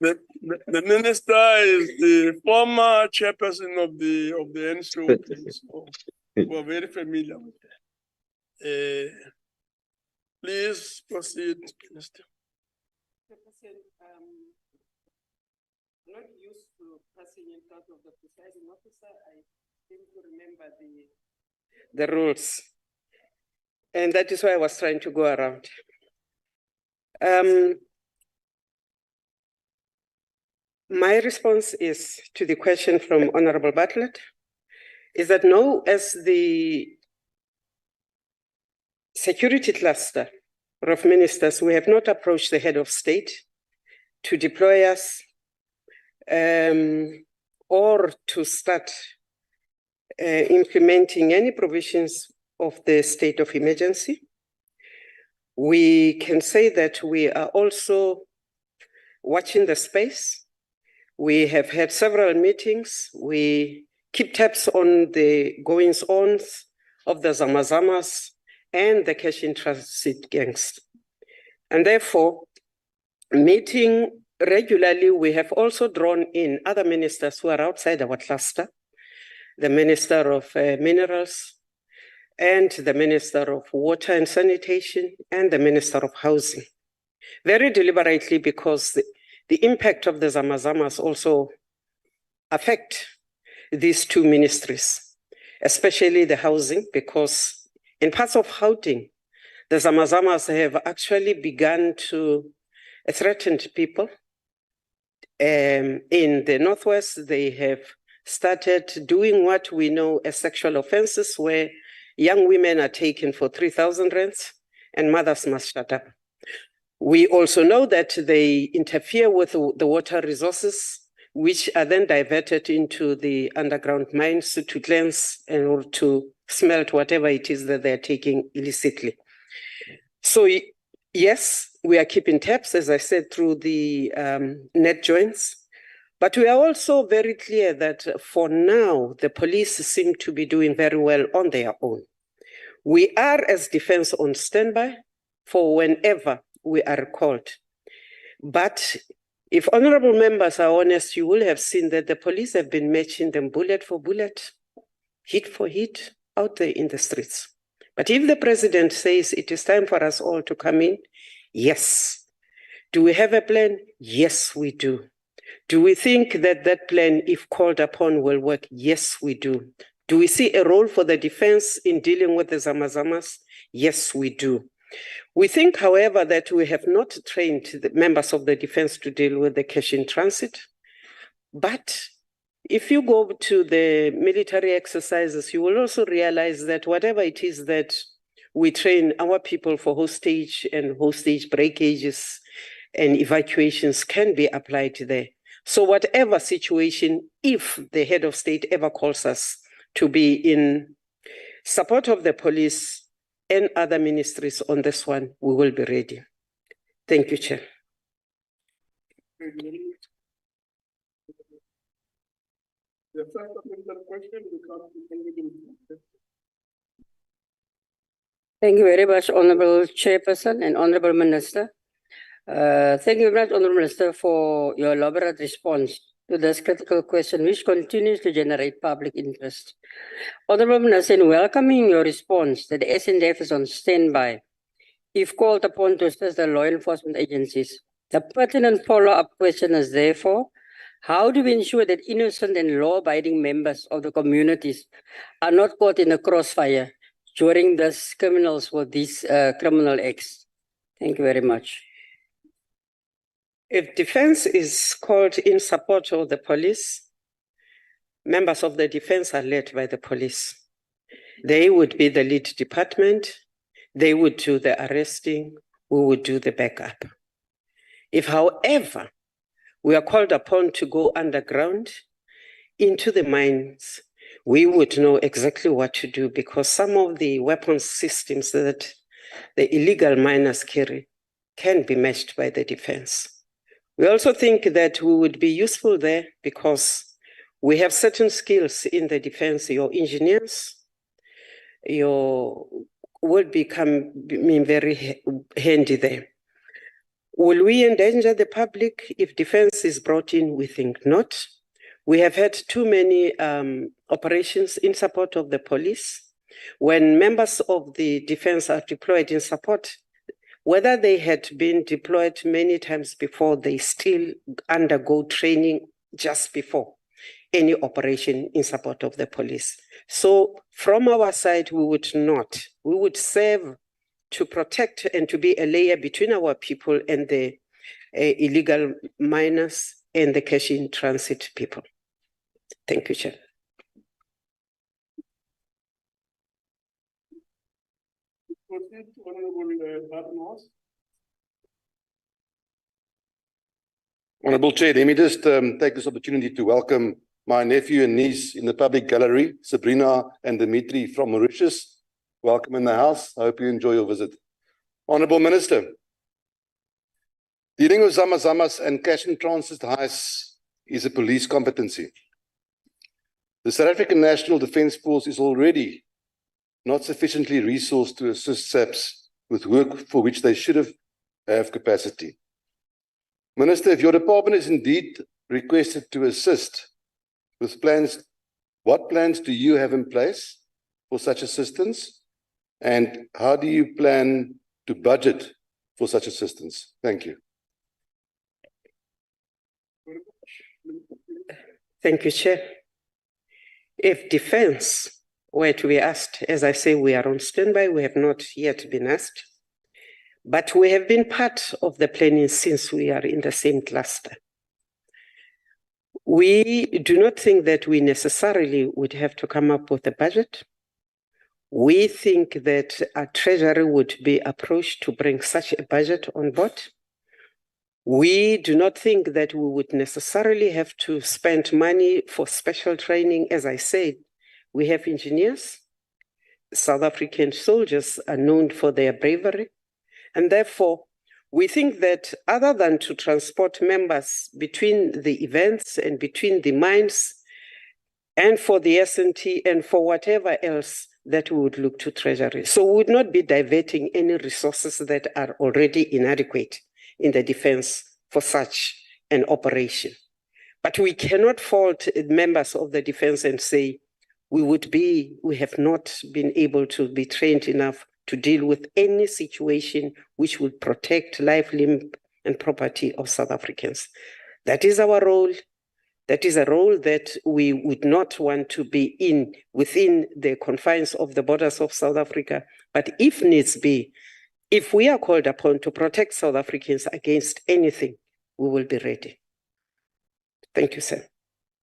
The minister is the former chairperson of the NCOP, so we're very familiar with that. Please proceed, Minister. Not used to passing in front of the presiding officer. I seem to remember the rules. And that is why I was trying to go around. My response is to the question from Honorable Bartlett, is that no, as the security cluster of ministers, we have not approached the head of state to deploy us or to start implementing any provisions of the state of emergency. We can say that we are also watching the space. We have had several meetings. We keep tabs on the goings-ons of the Zamazamas and the cash in transit gangs. And therefore, meeting regularly, we have also drawn in other ministers who are outside our cluster, the Minister of Minerals, and the Minister of Water and Sanitation, and the Minister of Housing. Very deliberately, because the impact of the Zamazamas also affect these two ministries, especially the housing, because in parts of Gauteng, the Zamazamas have actually begun to threaten people. In the Northwest, they have started doing what we know as sexual offenses, where young women are taken for 3,000 rands and mothers must shut up. We also know that they interfere with the water resources, which are then diverted into the underground mines to cleanse or to smelt whatever it is that they're taking illicitly. So yes, we are keeping tabs, as I said, through the net joints. But we are also very clear that for now, the police seem to be doing very well on their own. We are, as defense, on standby for whenever we are called. But if honorable members are honest, you will have seen that the police have been matching them bullet for bullet, hit for hit, out there in the streets. But if the president says it is time for us all to come in, yes. Do we have a plan? Yes, we do. Do we think that that plan, if called upon, will work? Yes, we do. Do we see a role for the defense in dealing with the Zamazamas? Yes, we do. We think, however, that we have not trained the members of the defense to deal with the cash in transit. But if you go to the military exercises, you will also realize that whatever it is that we train our people for hostage and hostage breakages and evacuations can be applied there. So whatever situation, if the head of state ever calls us to be in support of the police and other ministries on this one, we will be ready. Thank you, Chair. The first question becomes Thank you very much, Honorable Chairperson and Honorable Minister. Thank you very much, Honorable Minister, for your elaborate response to this critical question, which continues to generate public interest. Honorable Minister, in welcoming your response that the SNDF is on standby, if called upon to assist the law enforcement agencies, the pertinent follow-up question is therefore, how do we ensure that innocent and law-abiding members of the communities are not caught in a crossfire during this criminals for these criminal acts? Thank you very much. If defense is called in support of the police, members of the defense are led by the police. They would be the lead department. They would do the arresting. We would do the backup. If, however, we are called upon to go underground into the mines, we would know exactly what to do, because some of the weapons systems that the illegal miners carry can be matched by the defense. We also think that we would be useful there because we have certain skills in the defense. Your engineers, will become very handy there. Will we endanger the public if defense is brought in? We think not. We have had too many operations in support of the police. When members of the defense are deployed in support, whether they had been deployed many times before, they still undergo training just before any operation in support of the police. So from our side, we would not. We would serve to protect and to be a layer between our people and the illegal miners and the cash in transit people. Thank you, Chair. Proceed to Honorable Barnos. Honourable Chair, let me just take this opportunity to welcome my nephew and niece in the public gallery, Sabrina and Dimitri from Mauritius. Welcome in the house. I hope you enjoy your visit. Honourable Minister, dealing with zamazamas and cash in transit heists is a police competency. The South African National Defence Force is already not sufficiently resourced to assist SAPs with work for which they should have capacity. Minister, if your department is indeed requested to assist with plans, what plans do you have in place for such assistance? And how do you plan to budget for such assistance? Thank you. Thank you, Chair. If defense were to be asked, as I say, we are on standby. We have not yet been asked, but we have been part of the planning since we are in the same cluster. We do not think that we necessarily would have to come up with a budget. We think that a treasury would be approached to bring such a budget on board. We do not think that we would necessarily have to spend money for special training. As I said, we have engineers. South African soldiers are known for their bravery. And therefore, we think that other than to transport members between the events and between the mines and for the S&T and for whatever else, that we would look to Treasury. So we would not be diverting any resources that are already inadequate in the defense for such an operation. But we cannot fault members of the defense and say, we have not been able to be trained enough to deal with any situation which would protect life, limb, and property of South Africans. That is our role. That is a role that we would not want to be within the confines of the borders of South Africa. But if needs be, if we are called upon to protect South Africans against anything, we will be ready. Thank you, sir.